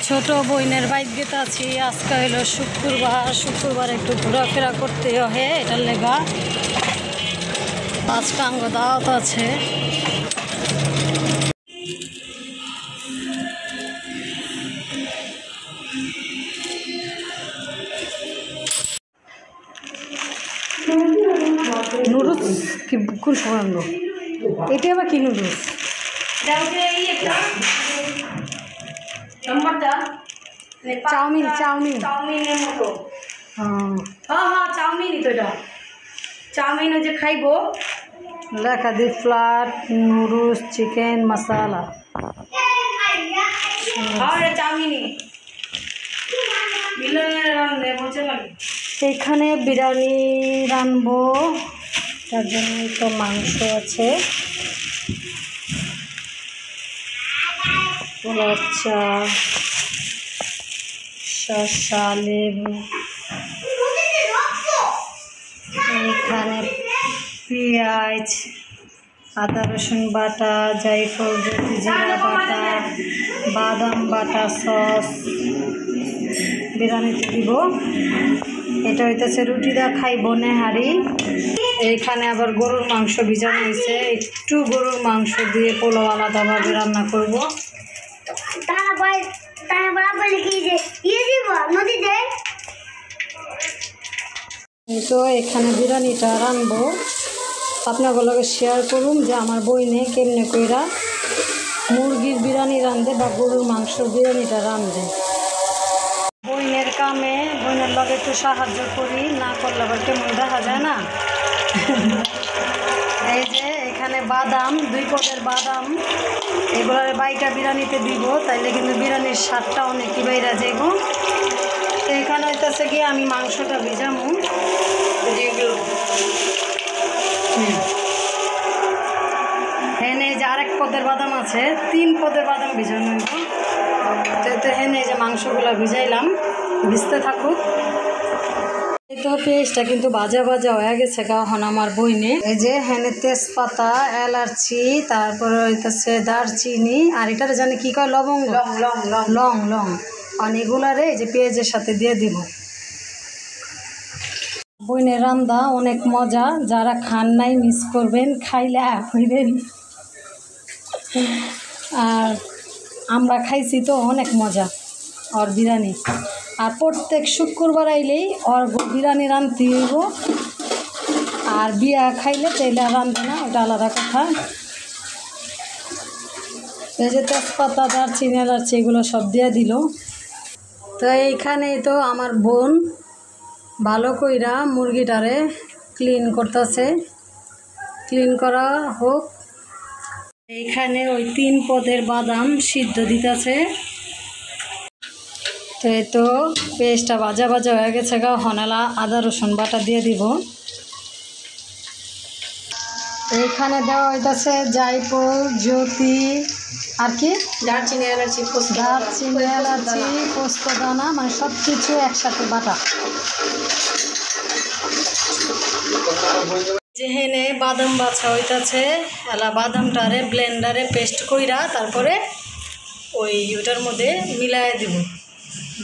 ছোট বোনের বাইক গেতে আছি। আজকে হলো শুক্রবার একটু ঘোরাফেরা করতে হয়, এটার লেগা 5টা আঙ্গ দাওয়াত আছে। নুডলস কি কোন সময় আনবো? এটা আবার কি নুডলস? চাউমিনের মতো। হ্যাঁ চাউমিনই তো এটা। চাউমিন যে খাইব লেখা দি ফ্ল্যাট নুডলস চিকেন মশালা। চাউমিনই এখানে বিরিয়ানি রানবো, তার জন্য তো মাংস আছে, আচ্ছা শসা লেবু, এখানে পেঁয়াজ আদা রসুন বাটা জায়ফল জিরা বাটা বাদাম বাটা সস বিরিয়ানিতে দিব। এটা হইতেছে রুটি দা খাইব নেহারি। এইখানে আবার গরুর মাংস ভিজানো হয়েছে, একটু গরুর মাংস দিয়ে পোলাও আলাদাভাবে রান্না করব। তো এখানে বিরিয়ানিটা রানবো, আপনাগুলোকে শেয়ার করুন যে আমার বইনে কেমনে কইরা মুরগির বিরিয়ানি রান্ধে বা গরুর মাংসর বিরিয়ানিটা রান্ধে। বইনের কামে বইনের লগে একটু সাহায্য করি, না করলে আবার কেমন দেখা যায় না। এই যে এখানে বাদাম 2 পদের বাদাম, এগুলোর বাইটা বিরিয়ানিতে দিব, তাইলে কিন্তু বিরিয়ানির স্বাদটা অনেকই বাইরা যাইব। তো এখানে হইতেছে গিয়ে আমি মাংসটা ভিজামু, হেনে যে আরেক পদের বাদাম আছে, 3 পদের বাদাম ভিজানো হইব। তো হেনে যে মাংসগুলো ভিজাইলাম, ভিজতে থাকুক। এই তো পেঁয়াজটা কিন্তু ভাজা হয়ে গেছে এখন আমার বইনে। এই যে হেনে তেজপাতা এলাচি, তারপরে হইতেছে দারচিনি, আর এটারে জানি কি কয় লবঙ্গ, লং আর এগুলারে এই যে পেঁয়াজের সাথে দিয়ে দিব। বইনের রান্না অনেক মজা, যারা খান নাই মিস করবেন, খাইলে হইবেন। আর আমরা খাইছি তো অনেক মজা ওর বিরিয়ানি। আর প্রত্যেক শুক্রবার আইলেই ওর বিরিয়ানি রাঁধতে হইব। আর বিয়া খাইলে তাইলে রাঁধবে না, ওটা আলাদা কথা। এই যে তেজপাতা দারচিনি এলাচি এগুলো সব দিয়ে দিল। তো এইখানে তো আমার বোন ভালো কইরা মুরগিটারে ক্লিন করতেছে, ক্লিন করা হোক। এইখানে ওই 3 পদের বাদাম সিদ্ধ দিতেছে। তো এই তো পেস্টটা ভাজা হয়ে গেছে গা, হনালা আদা রসুন বাটা দিয়ে দিব। এইখানে দেওয়া হইতেছে জায়ফল জ্যোতি আর কি দারচিনি এলাচি পোস্ত দানা, মানে সব কিছু একসাথে বাটা। যেহেনে বাদাম বাছা হইতেছে, এলা বাদামটারে ব্লেন্ডারে পেস্ট কইরা তারপরে ওইটার মধ্যে মিলাই দিব।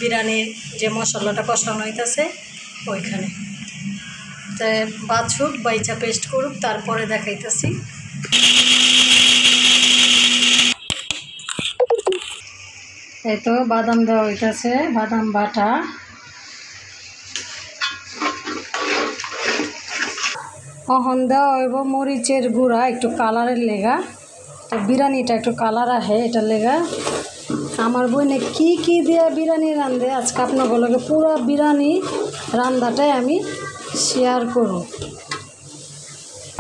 বিরিয়ানির যে মশলাটা কষানো হইতেছে ওইখানে তো বাছুক বাইচা পেস্ট করুক, তারপরে দেখাইতেছি। এই তো বাদাম দেওয়া হইতেছে, বাদাম বাটা। এখন দেওয়া হইব মরিচের গুঁড়া, একটু কালারের লেগা, তো বিরিয়ানিটা একটু কালার আহে এটার লেগা। আমার বইনে কি দিয়ে বিরিয়ানি রান্ধে, আজকে আপনাগুলোকে পুরো বিরিয়ানি রান্নাটাই আমি শেয়ার করব।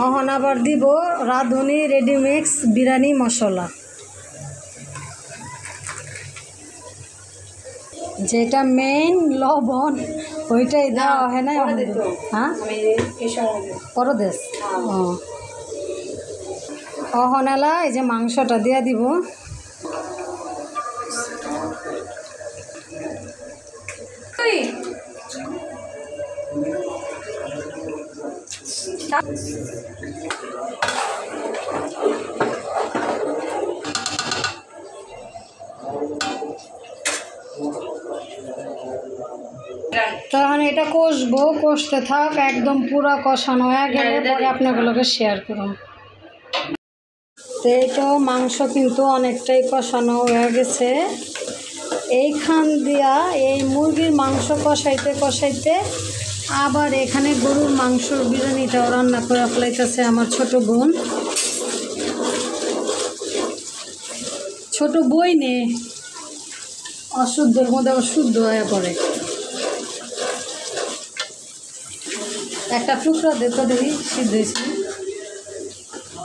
এখন আবার দিব রাঁধুনি রেডিমিক্স বিরিয়ানি মশলা, যেটা মেইন লবণ, ওইটাই দেওয়া হয় না। হ্যাঁ পরদেশ অহনালা। এই যে মাংসটা দিয়ে দিব। তখন এটা কষবো, কষতে থাক একদম পুরো কষানো হয়ে গেলে পরে আপনাগুলোকে শেয়ার করুন। তো এই তো মাংস কিন্তু অনেকটাই কষানো হয়ে গেছে। এইখান দিয়া এই মুরগির মাংস কষাইতে কষাইতে আবার এখানে গরুর মাংসর বিরিয়ানিটাও রান্না করে ফেলাইতেছে আমার ছোট বোন। ছোট বই নে অশুদ্ধর মধ্যে আবার শুদ্ধ হয়ে পড়ে। একটা টুকরা দে তো দেখি সিদ্ধ হয়েছে।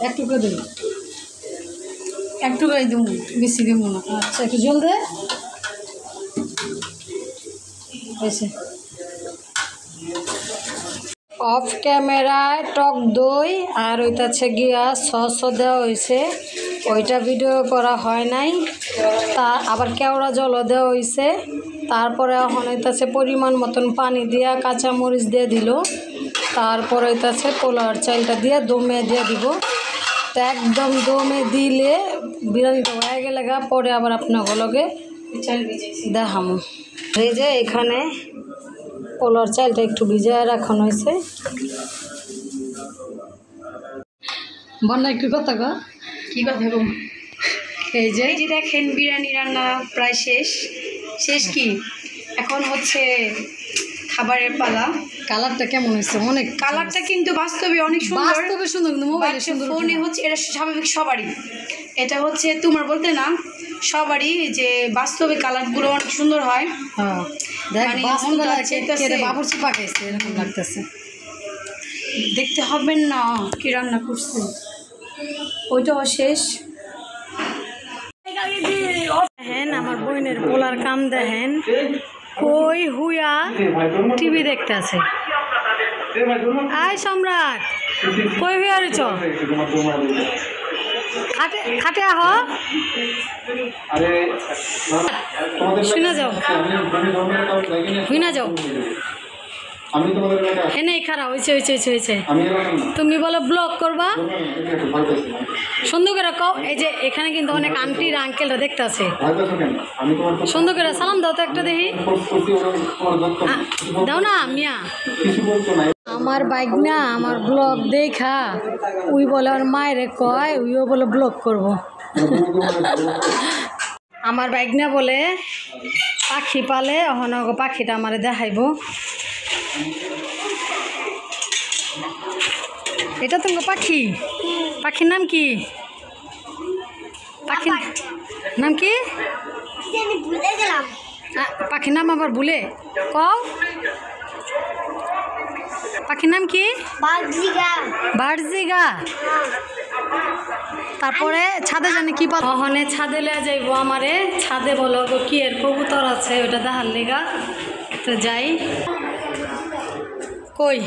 এক টুকরা দেবো, এক টুকরাই দেবো, বেশি দেবো না। আচ্ছা একটু জল দে হয়েছে। অফ ক্যামেরায় টক দই আর ওইটাছে গিয়া সসও দেওয়া হয়েছে, ওইটা ভিডিও করা হয় নাই। তা আবার কেওড়া জলও দেওয়া হয়েছে। তারপরে এখন ওইটাছে পরিমাণ মতন পানি দিয়া কাঁচামরিচ দিয়ে দিল। তারপরে ওইটাছে পোলাওর চালটা দিয়ে দমে দিয়ে দিব। তো একদম দমে দিলে বিরিয়ানিটা হয়ে গেলে গা পরে আবার আপনাগুলোকে দেখাম। এই যে এখানে পোলাওর চালটা একটু ভিজায় রাখানো হয়েছে। বন্যা একটু কথা গো, কী কথা গো? এই যে দেখেন বিরিয়ানি রান্না প্রায় শেষ কি এখন হচ্ছে খাবারের পালা। কালারটা কেমন হয়েছে? অনেক কালারটা কিন্তু বাস্তবে অনেক সুন্দর, বাস্তবে সুন্দর, কিন্তু মোবাইলে সুন্দর ফোনে হচ্ছে এটা স্বাভাবিক সবারই। এটা হচ্ছে তোমার বলতে না, সবারই যে বাস্তবে কালারগুলো অনেক সুন্দর হয়। হ্যাঁ দেখ মানে বাস্তবে চাইতেছে বাবুর্চি পাকাইছে এরকম লাগতেছে। দেখতে হবে না কি রান্না করছে, ওইটাও শেষ। দেখেন আমার বোনের পোলার কাম দেখেন, কই হুইয়া টিভি দেখতে আছে। আয় সম্রাট কই হুইয়া রয়েছ? খাটে খাটে আহ, শুনে যাও, হুইনা যাও। নেই খারাপ হয়েছে হয়েছে হয়েছে হয়েছে। তুমি বলো ব্লগ করবা সুন্দর করে কও। এই যে এখানে কিন্তু অনেক আন্টির আঙ্কেলরা দেখতে আছে, সুন্দর করে সালাম দাও তো একটা দেখি, দাও না মিয়া। আমার বাইক না আমার ব্লগ দেখা উই বলে ওর মায়েরে কয়, উইও বলে ব্লগ করব। আমার বাইক না বলে পাখি পালে, অহনগ পাখিটা আমারে দেখাইব। এটা তোমার পাখি, পাখির নাম কি? পাখির নাম কি? পাখির নাম আবার ভুলে কও। পাখির নাম কি? বার্জিগা। তারপরে ছাদে জানি কি অহনে ছাদে লিয়ে যাইব আমারে। ছাদে বলো কি এর কবুতর আছে ওটা দেখার লেগা। তো যাই। কই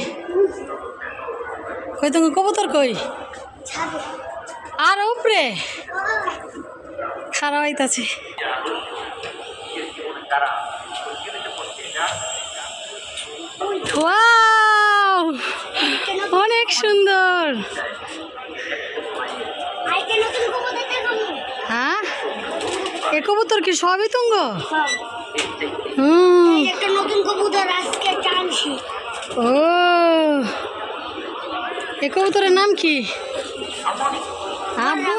কই তুমি কবুতর কই? আর উপরে খারাপ হইতাছে। ওয়াও অনেক সুন্দর। হ্যাঁ এ কবুতর কি সবই তুঙ্গ? ও এ কবুতরের নাম কি? আবু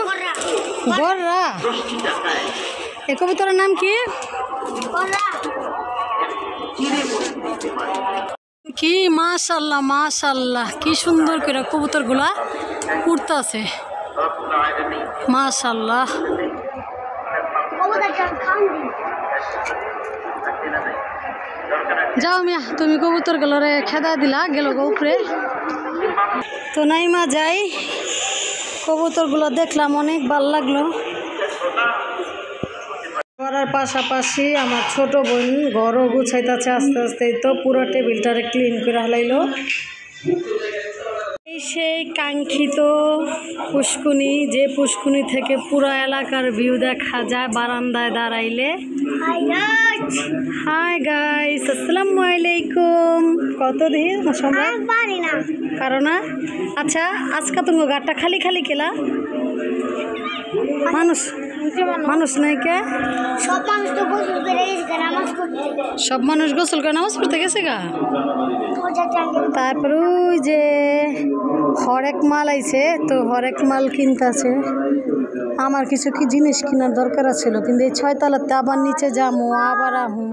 গররা। এ কবুতরের নাম কি? কি মাশাআল্লাহ মাশাআল্লাহ, কি সুন্দর করে কবুতরগুলা উড়তাছে মাশাআল্লাহ। যাও মিয়া তুমি কবুতরগুলোরে খেদা দিলা গেল গো উপরে। তো নাইমা যাই, কবুতরগুলো দেখলাম অনেক ভালো লাগলো। করার পাশাপাশি আমার ছোট বোন ঘরও গুছাইতেছে আস্তে আস্তে। তো পুরো টেবিলটারে ক্লিন করে হালাইলো। এই সেই কাঙ্ক্ষিত পুষ্কুনি, যে পুষ্কুনি থেকে পুরো এলাকার ভিউ দেখা যায় বারান্দায় দাঁড়াইলে। হাই গাইস আসসালামু আলাইকুম। কত দিন সম্রাট কারণ আচ্ছা আজকে তুমি গাড়টা খালি খালি কেলা মানুষ মানুষ নাই কে? সব মানুষ তো গোসল করে গেছে, আমার সব মানুষ গোসল করে নামাজ পড়তে গেছে গা। তারপর ওই যে হরেক মাল আইছে, তো হরেক মাল কিনতেছে। আমার কিছু কি জিনিস কেনার দরকার ছিল, কিন্তু এই 6 তলাতে আবার নিচে যাবো, আবার আহু।